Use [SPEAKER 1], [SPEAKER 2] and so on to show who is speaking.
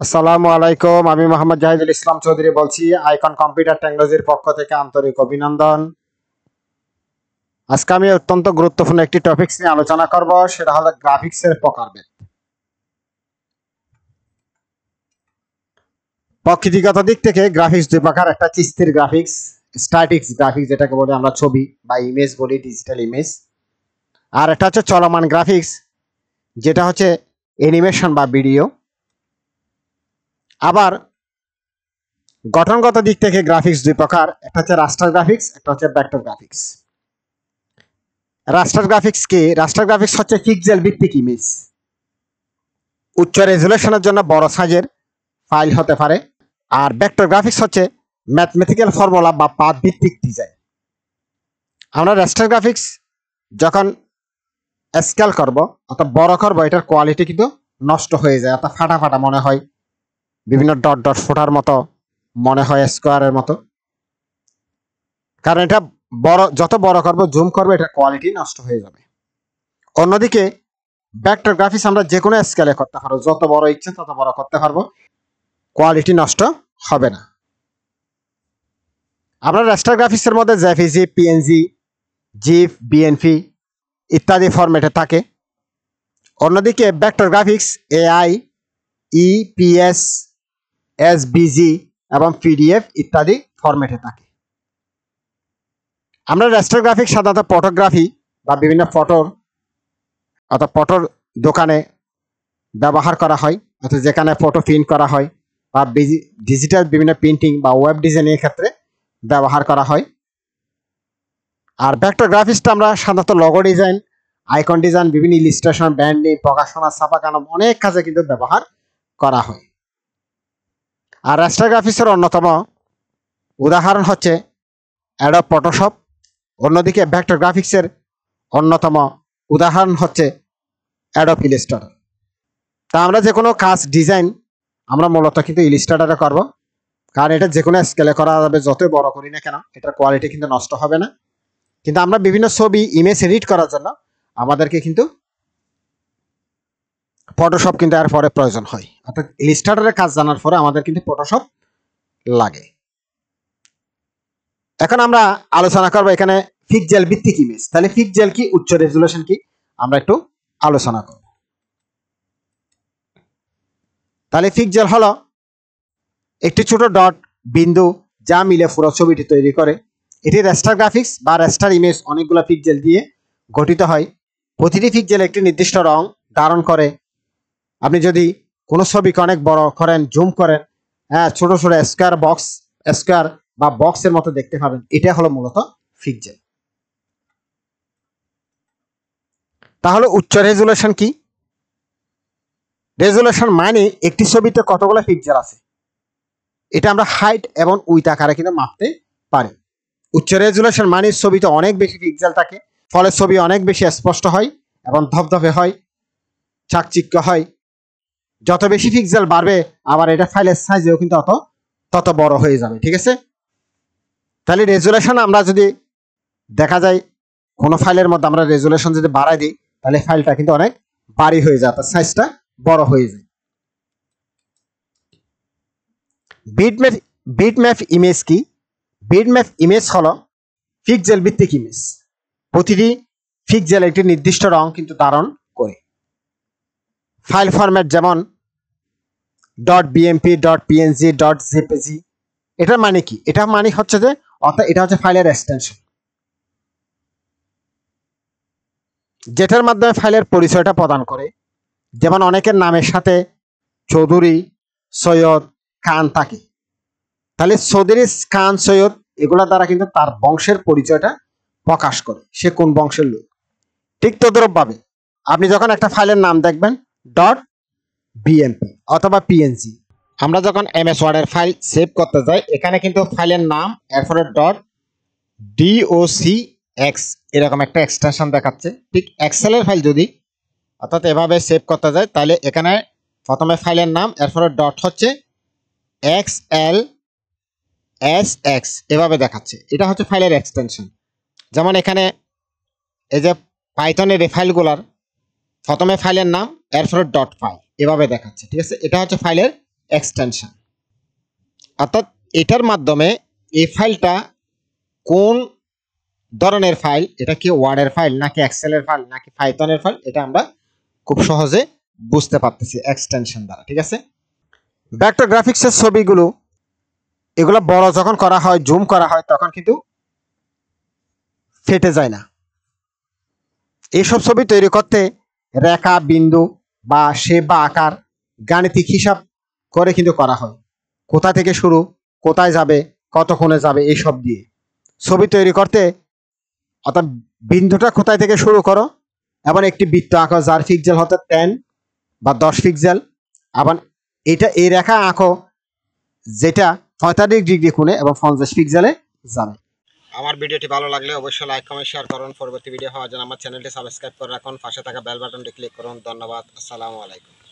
[SPEAKER 1] আসসালামু আলাইকুম, আমি মোহাম্মদ জাহিদুল ইসলাম চৌধুরী বলছি আইকন কম্পিউটার টেকনোলজির পক্ষ থেকে আন্তরিক অভিনন্দন। আজকে আমি অত্যন্ত গুরুত্বপূর্ণ একটি টপিকস নিয়ে আলোচনা করব, সেটা হলো গ্রাফিক্সের প্রকারভেদ। প্রকৃতিগত দিক থেকে গ্রাফিক্স দুই প্রকার, একটা স্থির গ্রাফিক্স, স্ট্যাটিক্স গ্রাফিক্স যেটাকে বলে আমরা ছবি বা ইমেজ বলি, ডিজিটাল ইমেজ। আর একটা হচ্ছে চলমান গ্রাফিক্স, যেটা হচ্ছে অ্যানিমেশন বা ভিডিও। আবার গঠনগত দিক থেকে গ্রাফিক্স দুই প্রকার, একটা হচ্ছে রাস্টার গ্রাফিক্স, একটা হচ্ছে ভেক্টর গ্রাফিক্স। রাস্টার গ্রাফিক্স কি? রাস্টার গ্রাফিক্স হচ্ছে পিক্সেল ভিত্তিক ইমেজ। উচ্চ রেজুলেশনের জন্য বড় সাইজের ফাইল হতে পারে। আর ভেক্টর গ্রাফিক্স হচ্ছে ম্যাথমেটিক্যাল ফর্মুলা বা পাথ ভিত্তিক ডিজাইন। আমরা রাস্টার গ্রাফিক্স যখন স্কেল করব অর্থাৎ বড় করব, এটার কোয়ালিটি কিন্তু নষ্ট হয়ে যায়, অর্থাৎ ফাটা ফাটা মনে হয়, বিভিন্ন ডট ডট ফোটার মতো মনে হয়, স্কোয়ারের মতো। কারণ এটা যত বড় করব, জুম করবো, এটার কোয়ালিটি নষ্ট হয়ে যাবে। অন্যদিকে ভেক্টর গ্রাফিক্স আমরা যে কোনো স্কেলে করতে পারবো, যত বড় ইচ্ছে তত বড় করতে পারবো, কোয়ালিটি নষ্ট হবে না। আমরা রাস্টার গ্রাফিক্সের মধ্যে জেপিজি, পিএনজি, জিপ, বিএনপি ইত্যাদি ফরম্যাটে থাকে। অন্যদিকে vector graphics AI, EPS, SBG এবং পিডিএফ ইত্যাদি ফরম্যাটে থাকে। আমরা রাস্টার গ্রাফিক্স সাধারণত ফটোগ্রাফি বা বিভিন্ন ফটোর অর্থাৎ ফটোর দোকানে ব্যবহার করা হয়, অর্থাৎ যেখানে ফটো প্রিন্ট করা হয় বা ডিজিটাল বিভিন্ন প্রিন্টিং বা ওয়েব ডিজাইনের ক্ষেত্রে ব্যবহার করা হয়। আর ভেক্টর গ্রাফিক্সটা আমরা সাধারণত লোগো ডিজাইন, আইকন ডিজাইন, বিভিন্ন ইলিস্ট্রেশন, ব্র্যান্ডিং, প্রকাশনা, ছাপাখানা অনেক কাজে কিন্তু ব্যবহার করা হয়। আর রাস্টার গ্রাফিক্সের অন্যতম উদাহরণ হচ্ছে অ্যাডোব ফটোশপ। অন্যদিকে ভেক্টর গ্রাফিক্সের অন্যতম উদাহরণ হচ্ছে অ্যাডোব ইলিস্ট্রেটর। তা আমরা যে কোনো কাজ ডিজাইন আমরা মূলত কিন্তু ইলিস্ট্রেটরে করব, কারণ এটা যে কোনো স্কেলে করা যাবে, যতই বড় করি না কেন এটার কোয়ালিটি কিন্তু নষ্ট হবে না। কিন্তু আমরা বিভিন্ন ছবি, ইমেজ এডিট করার জন্য আমাদেরকে কিন্তু ফটোশপ কিন্তু এর পরে প্রয়োজন হয়, অর্থাৎ ইলিস্ট্রেটরের কাজ জানার পরে আমাদের কিন্তু ফটোশপ লাগে। এখন আমরা আলোচনা করব এখানে পিক্সেল ভিত্তিক ইমেজ। তাহলে পিক্সেল কি, উচ্চ রেজুলেশন কি, আমরা একটু আলোচনা করব। তাহলে পিক্সেল হলো একটি ছোট ডট, বিন্দু, যা মিলে পুরো ছবিটি তৈরি করে। এটি রাস্টার গ্রাফিক্স বা রাস্টার ইমেজ অনেকগুলো পিক্সেল দিয়ে গঠিত হয়। প্রতিটি পিক্সেল একটি নির্দিষ্ট রং ধারণ করে। আপনি যদি কোনো ছবিকে অনেক বড় করেন, জুম করেন, হ্যাঁ, ছোট ছোট স্কোয়ার বা বক্সের মতো দেখতে পাবেন। এটা হলো মূলত পিক্সেল। তাহলে উচ্চ রেজুলেশন কি? রেজুলেশন মানে একটি ছবিতে কতগুলো পিক্সেল আছে, এটা আমরা হাইট এবং উইথ আকারে কিন্তু মাপতে পারি। উচ্চ রেজুলেশন মানে ছবিতে অনেক বেশি পিক্সেল থাকে, ফলে ছবি অনেক বেশি স্পষ্ট হয় এবং ধপধপে হয়, চাকচিক্য হয়। যত বেশি পিক্সেল বাড়বে, আবার এটা ফাইলের সাইজেও কিন্তু তত বড় হয়ে যাবে। ঠিক আছে? তাহলে রেজুলেশন আমরা যদি দেখা যায় কোনো ফাইলের মধ্যে আমরা রেজুলেশন যদি বাড়াই দিই, তাহলে ফাইলটা কিন্তু অনেক ভারী হয়ে যায়, তার সাইজটা বড় হয়ে যায়। বিটম্যাপ ইমেজ কি? বিটম্যাপ ইমেজ হলো পিক্সেল ভিত্তিক ইমেজ। প্রতিটি পিক্সেল একটি নির্দিষ্ট রং কিন্তু ধারণ করে। ফাইল ফরম্যাট যেমন .bmp, .png, .jpg। এটার মানে কি? এটা মানে হচ্ছে যে অর্থাৎ এটা হচ্ছে ফাইলের এক্সটেনশন, যেটার মাধ্যমে ফাইলের পরিচয়টা প্রদান করে। যেমন অনেকের নামের সাথে চৌধুরী, সৈয়দ, খান থাকে। তাহলে চৌধুরী, খান, সৈয়দ এগুলোর দ্বারা কিন্তু তার বংশের পরিচয়টা প্রকাশ করে, সে কোন বংশের লোক। ঠিক তদ্রূপভাবে আপনি যখন একটা ফাইলের নাম দেখবেন .bmp অথবা png, আমরা যখন এমএস ওয়ার্ডের ফাইল সেভ করতে যাই, এখানে কিন্তু ফাইলের নাম এরপরে .docx এরকম একটা এক্সটেনশন দেখাচ্ছে। ঠিক এক্সেলের ফাইল যদি অর্থাৎ এভাবে সেভ করতে যায়, তাহলে এখানে প্রথমে ফাইলের নাম, এরপরে ডট হচ্ছে xlsx এভাবে দেখাচ্ছে। এটা হচ্ছে ফাইলের এক্সটেনশন। যেমন এখানে এই যে পাইথনের এই ফাইলগুলার প্রথমে ফাইলের নাম, এরপরে .py এভাবে দেখাচ্ছে। ঠিক আছে? এটা হচ্ছে ফাইলের এক্সটেনশন। অর্থাৎ এটার মাধ্যমে এই ফাইলটা কোন ধরনের ফাইল, এটা কি ওয়ার্ডের ফাইল নাকি এক্সেলের ফাইল নাকি পাইথনের ফাইল, এটা আমরা খুব সহজে বুঝতে পারতেছি এক্সটেনশন দ্বারা। ঠিক আছে, ভেক্টর গ্রাফিক্সের ছবিগুলো এগুলো বড় যখন করা হয়, জুম করা হয়, তখন কিন্তু ফেটে যায় না। এইসব ছবি তৈরি করতে রেখা, বিন্দু বা শেপ বা আকার গাণিতিক হিসাব করে কিন্তু করা হয়। কোথা থেকে শুরু, কোথায় যাবে, কতক্ষণে যাবে, এইসব দিয়ে ছবি তৈরি করতে, অর্থাৎ বিন্দুটা কোথায় থেকে শুরু করো, এবং একটি বৃত্ত আঁকো যার পিক্সেল হতে 10 বা 10 পিক্সেল, আবার এটা এই রেখা আঁকো যেটা 45 ডিগ্রি কোণে এবং 50 পিক্সেলে যাবে। আমার ভিডিওটি ভালো লাগলে অবশ্যই লাইক, কমেন্ট, শেয়ার করুন। পরবর্তী ভিডিও হওয়ার জন্য আমার চ্যানেলটি সাবস্ক্রাইব করে রাখুন, পাশে থাকা বেল বাটনটি ক্লিক করুন। ধন্যবাদ। আসসালামু আলাইকুম।